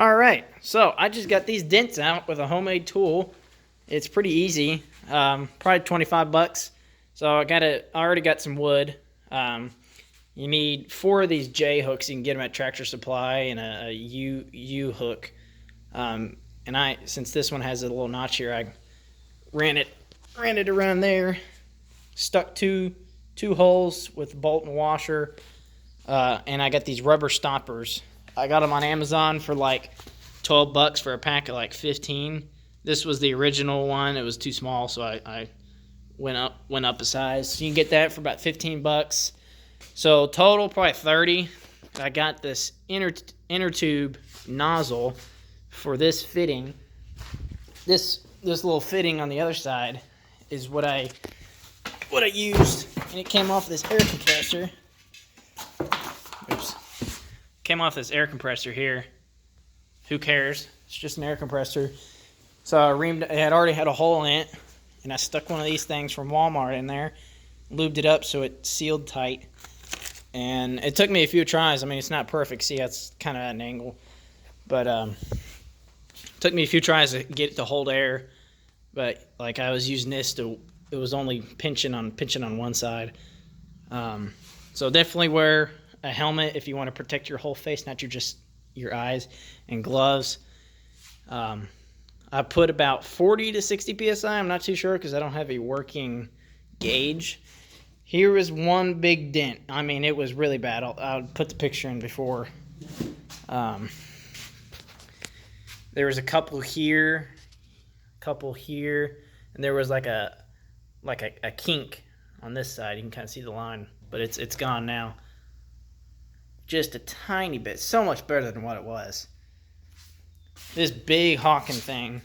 All right, so I just got these dents out with a homemade tool. It's pretty easy, probably 25 bucks. So I already got some wood. You need 4 of these J hooks. You can get them at Tractor Supply, and a U hook. Since this one has a little notch here, I ran it around there, stuck two holes with bolt and washer, and I got these rubber stoppers. I got them on Amazon for like 12 bucks for a pack of like 15. This was the original one. It was too small, so I went up a size. So you can get that for about 15 bucks. So total probably 30. I got this inner tube nozzle for this fitting. This little fitting on the other side is what I used, and it came off this air compressor. Oops. Came off this air compressor here. Who cares? It's just an air compressor. So it had already had a hole in it, and I stuck one of these things from Walmart in there, lubed it up so it sealed tight. And it took me a few tries. I mean, it's not perfect. See, that's kind of at an angle. But it took me a few tries to get it to hold air. But like I was using this it was only pinching on one side. So definitely wear a helmet if you want to protect your whole face, not just your eyes, and gloves. I put about 40 to 60 psi. I'm not too sure because I don't have a working gauge. Here was one big dent. I mean, it was really bad. I'll put the picture in before. There was a couple here, and there was like a kink on this side. You can kind of see the line, but it's gone now. Just a tiny bit. So much better than what it was. This big hawking thing.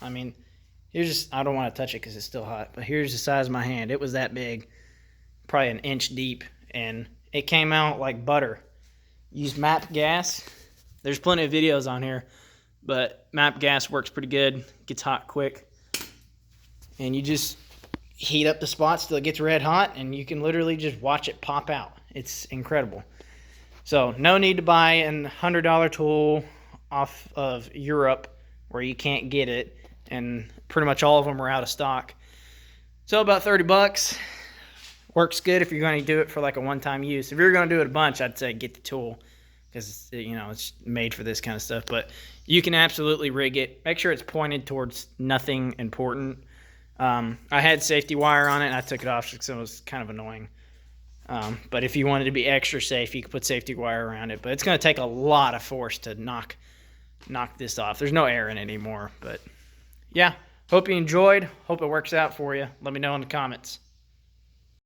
I mean, I don't want to touch it because it's still hot, but here's the size of my hand. It was that big, probably an inch deep, and it came out like butter. Used MAP gas. There's plenty of videos on here, but MAP gas works pretty good. Gets hot quick, and you just heat up the spots till it gets red hot, and you can literally just watch it pop out. It's incredible. So no need to buy a $100 tool off of Europe where you can't get it, and pretty much all of them are out of stock. So about 30 bucks. Works good if you're going to do it for like a one-time use. If you're going to do it a bunch, I'd say get the tool because it's made for this kind of stuff. But you can absolutely rig it. Make sure it's pointed towards nothing important. I had safety wire on it, and I took it off because it was kind of annoying. But if you wanted to be extra safe, you could put safety wire around it. But it's going to take a lot of force to knock this off. There's no air in it anymore. But yeah, hope you enjoyed. Hope it works out for you. Let me know in the comments.